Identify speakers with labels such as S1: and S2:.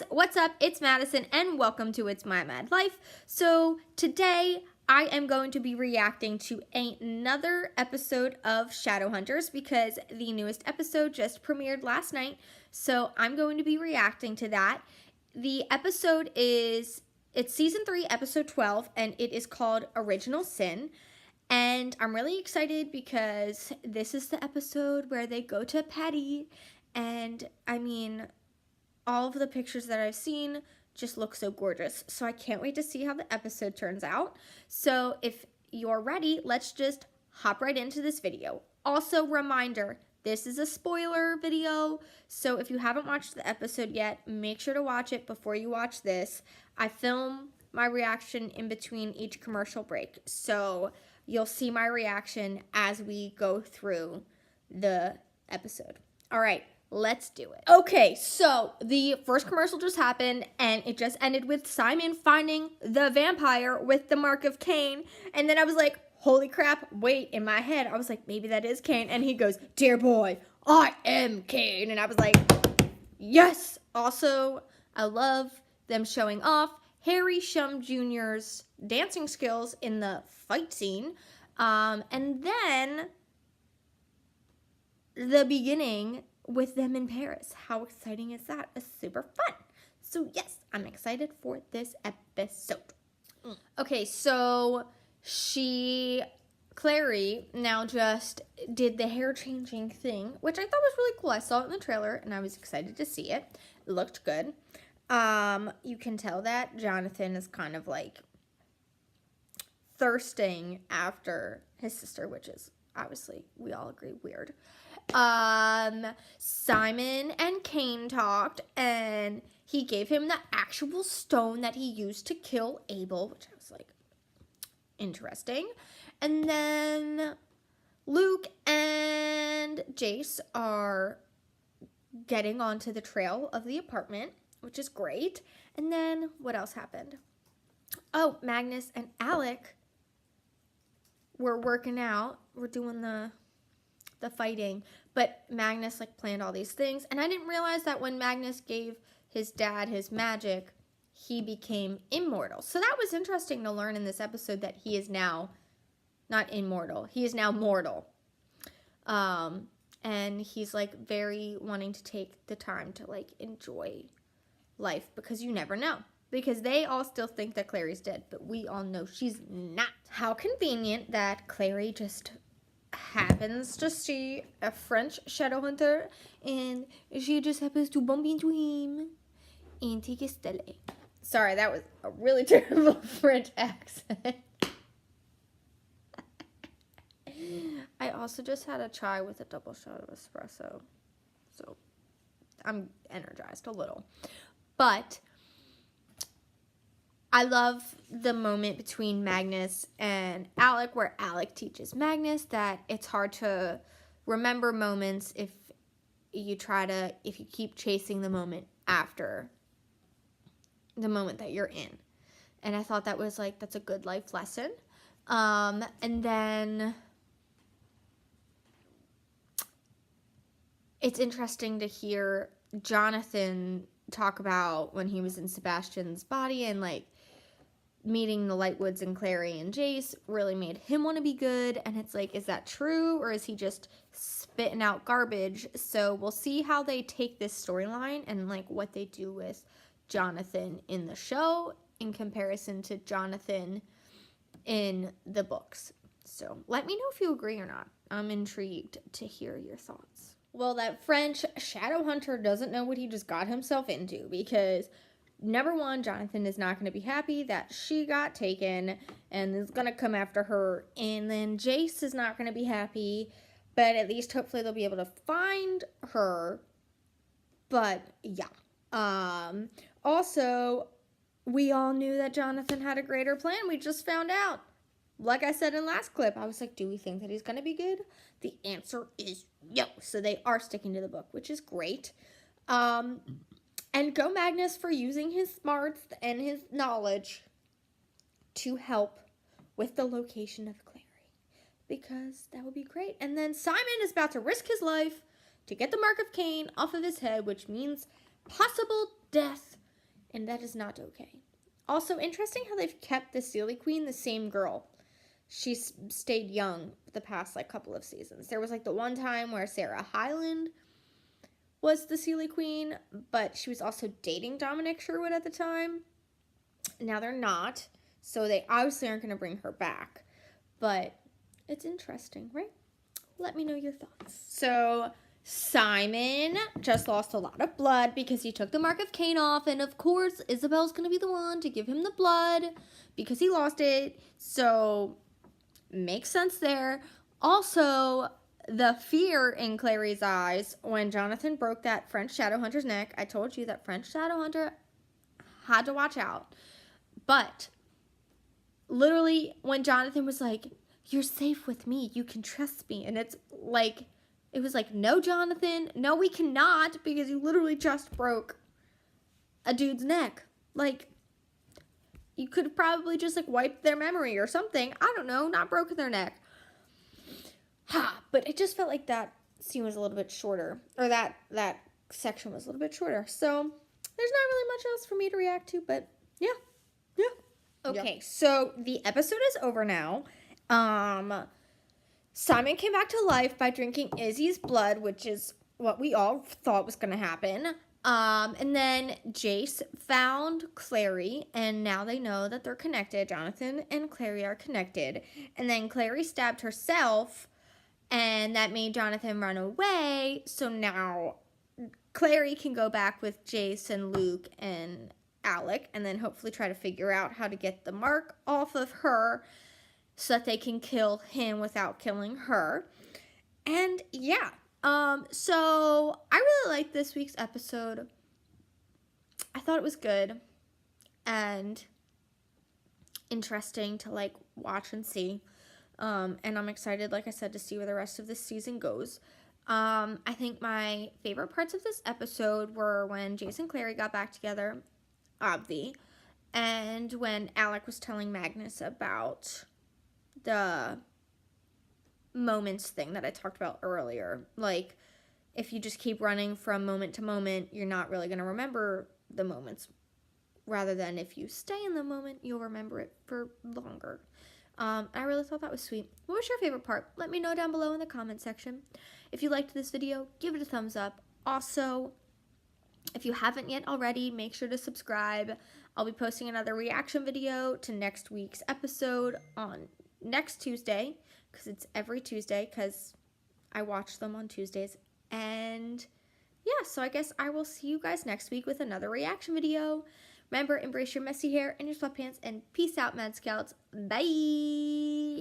S1: guys, what's up? It's Madison and welcome to It's My Mad Life. So today I am going to be reacting to another episode of Shadowhunters because the newest episode just premiered last night. So I'm going to be reacting to that. The episode it's season 3, episode 12, and it is called Original Sin. And I'm really excited because this is the episode where they go to Petty, and I mean, all of the pictures that I've seen just look so gorgeous. So I can't wait to see how the episode turns out. So if you're ready, let's just hop right into this video. Also, reminder, this is a spoiler video. So if you haven't watched the episode yet, make sure to watch it before you watch this. I film my reaction in between each commercial break. So you'll see my reaction as we go through the episode. All right. Let's do it. Okay, so the first commercial just happened, and it just ended with Simon finding the vampire with the mark of Cain. And then I was like, holy crap, wait, in my head, I was like, maybe that is Cain. And he goes, dear boy, I am Cain. And I was like, yes. Also, I love them showing off Harry Shum Jr.'s dancing skills in the fight scene. And then the beginning with them in Paris. How exciting is that? It's super fun. So yes, I'm excited for this episode. Okay, so Clary now just did the hair changing thing, which I thought was really cool. I saw it in the trailer and I was excited to see it. It looked good. You can tell that Jonathan is kind of like thirsting after his sister, which is obviously, we all agree, weird. Simon and Cain talked, and he gave him the actual stone that he used to kill Abel, which I was like, interesting. And then Luke and Jace are getting onto the trail of the apartment, which is great. And then what else happened? Oh, Magnus and Alec were working out. We're doing the fighting, but Magnus like planned all these things, and I didn't realize that when Magnus gave his dad his magic, he became immortal. So that was interesting to learn in this episode, that he is now not immortal, he is now mortal. And he's like very wanting to take the time to like enjoy life, because you never know. Because they all still think that Clary's dead, but we all know she's not. How convenient that Clary just happens to see a French Shadowhunter, and she just happens to bump into him and take a stele. Sorry, that was a really terrible French accent. I also just had a chai with a double shot of espresso, so I'm energized a little. But I love the moment between Magnus and Alec, where Alec teaches Magnus that it's hard to remember moments if you keep chasing the moment after the moment that you're in. And I thought that was like, that's a good life lesson. And then it's interesting to hear Jonathan talk about when he was in Sebastian's body, and like meeting the Lightwoods and Clary and Jace really made him want to be good. And it's like, is that true, or is he just spitting out garbage? So we'll see how they take this storyline and like what they do with Jonathan in the show in comparison to Jonathan in the books. So let me know if you agree or not. I'm intrigued to hear your thoughts. Well, that French Shadowhunter doesn't know what he just got himself into, because number one, Jonathan is not going to be happy that she got taken and is going to come after her. And then Jace is not going to be happy, but at least hopefully they'll be able to find her. But yeah. Also, we all knew that Jonathan had a greater plan. We just found out. Like I said in last clip, I was like, do we think that he's going to be good? The answer is no. So they are sticking to the book, which is great. And go Magnus for using his smarts and his knowledge to help with the location of Clary, because that would be great. And then Simon is about to risk his life to get the mark of Cain off of his head, which means possible death and that is not okay. Also, interesting how they've kept the Sealy Queen the same girl. She's stayed young the past like couple of seasons. There was like the one time where Sarah Hyland was the Sealy Queen, but she was also dating Dominic Sherwood at the time. Now they're not, so they obviously aren't going to bring her back. But it's interesting, right? Let me know your thoughts. So Simon just lost a lot of blood because he took the mark of Cain off, and of course Isabel's going to be the one to give him the blood because he lost it. So makes sense there. Also, the fear in Clary's eyes when Jonathan broke that French Shadowhunter's neck. I told you that French Shadowhunter had to watch out. But literally when Jonathan was like, "You're safe with me, you can trust me," and it was like, "No, Jonathan, no, we cannot, because you literally just broke a dude's neck. Like, you could have probably just like wiped their memory or something. I don't know, not broken their neck." But it just felt like that scene was a little bit shorter, or that section was a little bit shorter. So there's not really much else for me to react to, but yeah. Okay, so the episode is over now. Simon came back to life by drinking Izzy's blood, which is what we all thought was going to happen. And then Jace found Clary, and now they know that they're connected. Jonathan and Clary are connected. And then Clary stabbed herself, and that made Jonathan run away. So now Clary can go back with Jace and Luke and Alec, and then hopefully try to figure out how to get the mark off of her so that they can kill him without killing her. And yeah, so I really liked this week's episode. I thought it was good and interesting to like watch and see. And I'm excited, like I said, to see where the rest of this season goes. I think my favorite parts of this episode were when Jace and Clary got back together, Obvi, and when Alec was telling Magnus about the moments thing that I talked about earlier. Like, if you just keep running from moment to moment, you're not really going to remember the moments, rather than if you stay in the moment, you'll remember it for longer. I really thought that was sweet. What was your favorite part? Let me know down below in the comment section. If you liked this video, give it a thumbs up. Also, if you haven't yet already, make sure to subscribe. I'll be posting another reaction video to next week's episode on next Tuesday, because it's every Tuesday, because I watch them on Tuesdays. And yeah, so I guess I will see you guys next week with another reaction video. Remember, embrace your messy hair and your sweatpants, and peace out, Mad Scouts. Bye!